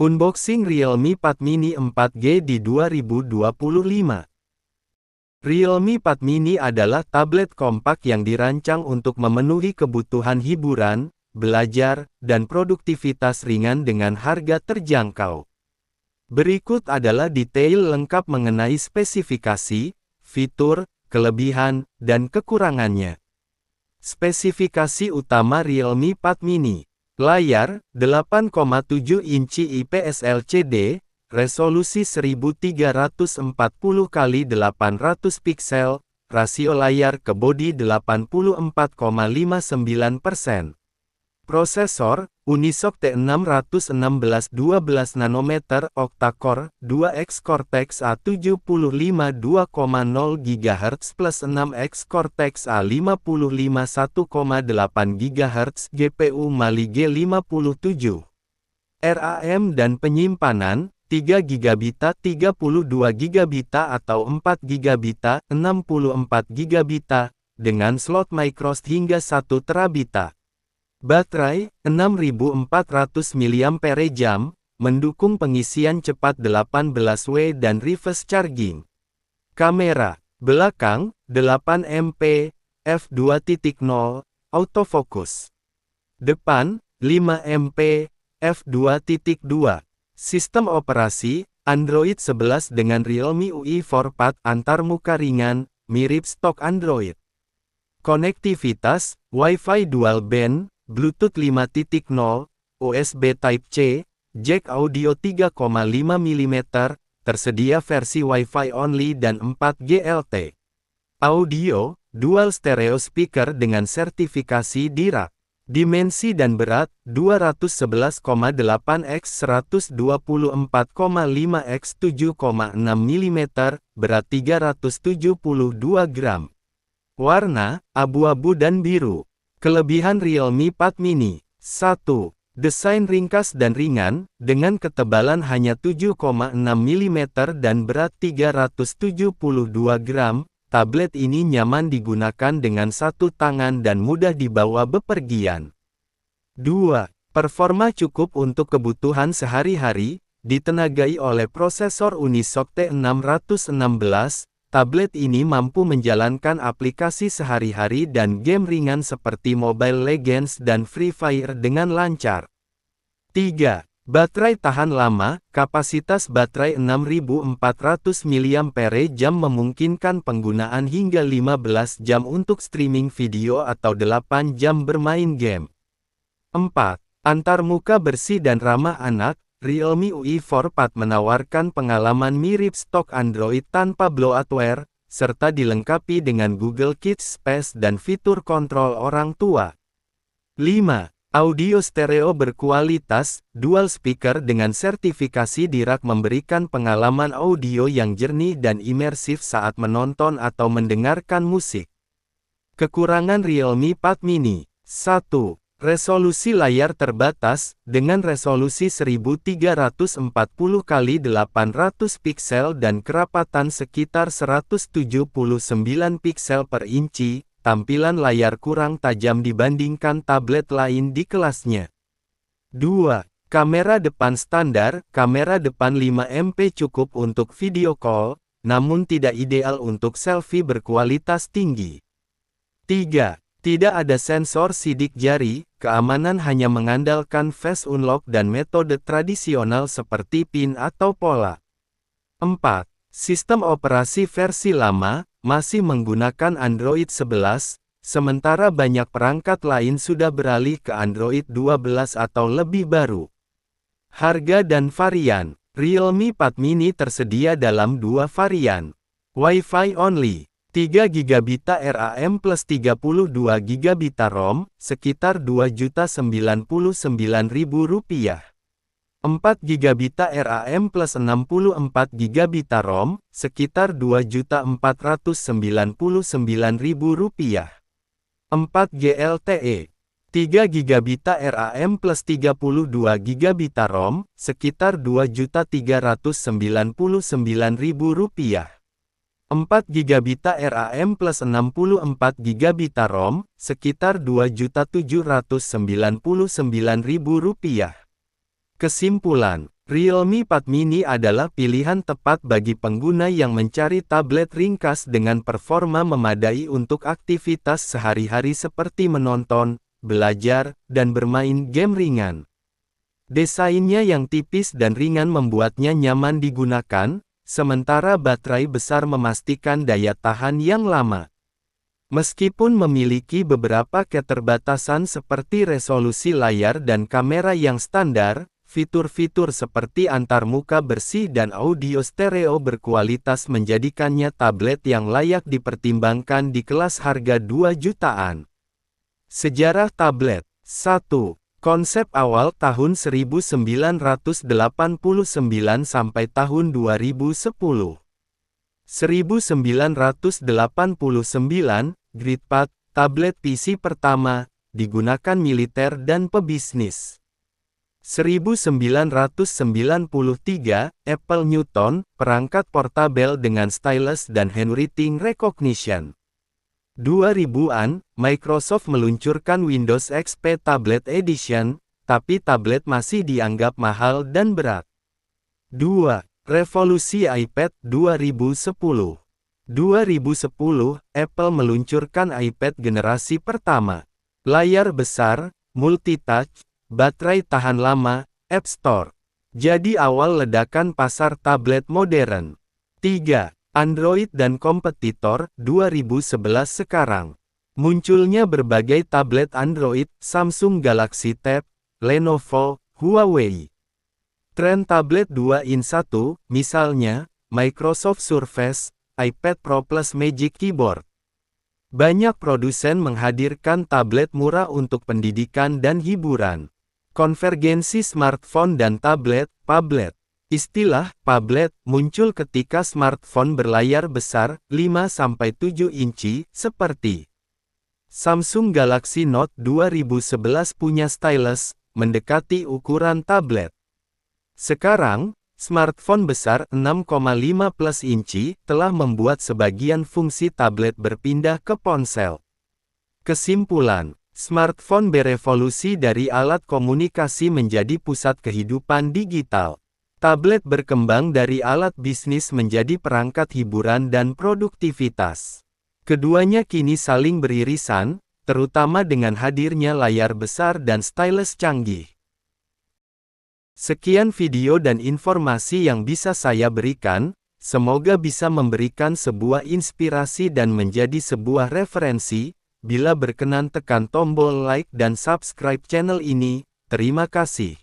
Unboxing Realme Pad Mini 4G di 2025. Realme Pad Mini adalah tablet kompak yang dirancang untuk memenuhi kebutuhan hiburan, belajar, dan produktivitas ringan dengan harga terjangkau. Berikut adalah detail lengkap mengenai spesifikasi, fitur, kelebihan, dan kekurangannya. Spesifikasi utama Realme Pad Mini. Layar, 8,7 inci IPS LCD, resolusi 1340 x 800 piksel, rasio layar ke bodi 84,59%. Prosesor, Unisoc T616 12 nanometer octa-core, 2X Cortex A75 2,0 GHz plus 6X Cortex A55 1,8 GHz GPU Mali G57. RAM dan penyimpanan, 3 GB, 32 GB atau 4 GB, 64 GB, dengan slot microSD hingga 1 TB. Baterai, 6400 mAh, mendukung pengisian cepat 18W dan reverse charging. Kamera, belakang, 8 MP, f2.0, autofocus. Depan, 5 MP, f2.2. Sistem operasi, Android 11 dengan Realme UI 4 Pad antarmuka ringan, mirip stok Android. Konektivitas, Wi-Fi dual band, Bluetooth 5.0, USB Type-C, jack audio 3,5 mm, tersedia versi Wi-Fi only dan 4G LTE. Audio, dual stereo speaker dengan sertifikasi DIRAC. Dimensi dan berat, 211,8 x 124,5 x 7,6 mm, berat 372 gram. Warna, abu-abu dan biru. Kelebihan Realme Pad Mini. 1. Desain ringkas dan ringan, dengan ketebalan hanya 7,6 mm dan berat 372 gram, tablet ini nyaman digunakan dengan satu tangan dan mudah dibawa bepergian. 2. Performa cukup untuk kebutuhan sehari-hari, ditenagai oleh prosesor Unisoc T616, tablet ini mampu menjalankan aplikasi sehari-hari dan game ringan seperti Mobile Legends dan Free Fire dengan lancar. 3. Baterai tahan lama, kapasitas baterai 6400 mAh memungkinkan penggunaan hingga 15 jam untuk streaming video atau 8 jam bermain game. 4. Antarmuka bersih dan ramah anak, Realme UI 4 Pad menawarkan pengalaman mirip stok Android tanpa bloatware, serta dilengkapi dengan Google Kids Space dan fitur kontrol orang tua. 5. Audio stereo berkualitas, dual speaker dengan sertifikasi DIRAC memberikan pengalaman audio yang jernih dan imersif saat menonton atau mendengarkan musik. Kekurangan Realme Pad Mini. 1. Resolusi layar terbatas, dengan resolusi 1340 x 800 piksel dan kerapatan sekitar 179 piksel per inci, tampilan layar kurang tajam dibandingkan tablet lain di kelasnya. 2. Kamera depan standar, kamera depan 5 MP cukup untuk video call, namun tidak ideal untuk selfie berkualitas tinggi. 3. Tidak ada sensor sidik jari, keamanan hanya mengandalkan face unlock dan metode tradisional seperti PIN atau pola. 4. Sistem operasi versi lama, masih menggunakan Android 11, sementara banyak perangkat lain sudah beralih ke Android 12 atau lebih baru. Harga dan varian. Realme Pad Mini tersedia dalam dua varian. Wi-Fi only. 3 GB RAM plus 32 GB ROM, sekitar Rp2.099.000. 4 GB RAM plus 64 GB ROM, sekitar Rp2.499.000. 4G LTE. 3 GB RAM plus 32 GB ROM, sekitar Rp2.399.000. 4 GB RAM plus 64 GB ROM, sekitar Rp2.799.000. Kesimpulan, Realme Pad Mini adalah pilihan tepat bagi pengguna yang mencari tablet ringkas dengan performa memadai untuk aktivitas sehari-hari seperti menonton, belajar, dan bermain game ringan. Desainnya yang tipis dan ringan membuatnya nyaman digunakan, sementara baterai besar memastikan daya tahan yang lama. Meskipun memiliki beberapa keterbatasan seperti resolusi layar dan kamera yang standar, fitur-fitur seperti antarmuka bersih dan audio stereo berkualitas menjadikannya tablet yang layak dipertimbangkan di kelas harga 2 jutaan. Sejarah tablet. 1. Konsep awal tahun 1989 sampai tahun 2010. 1989, GridPad, tablet PC pertama, digunakan militer dan pebisnis. 1993, Apple Newton, perangkat portabel dengan stylus dan handwriting recognition. 2000-an, Microsoft meluncurkan Windows XP Tablet Edition, tapi tablet masih dianggap mahal dan berat. 2. Revolusi iPad 2010. 2010, Apple meluncurkan iPad generasi pertama. Layar besar, multitouch, baterai tahan lama, App Store. Jadi awal ledakan pasar tablet modern. 3. Android dan kompetitor, 2011 sekarang. Munculnya berbagai tablet Android, Samsung Galaxy Tab, Lenovo, Huawei. Tren tablet 2 in 1, misalnya, Microsoft Surface, iPad Pro Plus Magic Keyboard. Banyak produsen menghadirkan tablet murah untuk pendidikan dan hiburan. Konvergensi smartphone dan tablet, phablet. Istilah phablet muncul ketika smartphone berlayar besar 5-7 inci seperti Samsung Galaxy Note 2011 punya stylus mendekati ukuran tablet. Sekarang, smartphone besar 6,5 plus inci telah membuat sebagian fungsi tablet berpindah ke ponsel. Kesimpulan, smartphone berevolusi dari alat komunikasi menjadi pusat kehidupan digital. Tablet berkembang dari alat bisnis menjadi perangkat hiburan dan produktivitas. Keduanya kini saling beririsan, terutama dengan hadirnya layar besar dan stylus canggih. Sekian video dan informasi yang bisa saya berikan, semoga bisa memberikan sebuah inspirasi dan menjadi sebuah referensi. Bila berkenan tekan tombol like dan subscribe channel ini, terima kasih.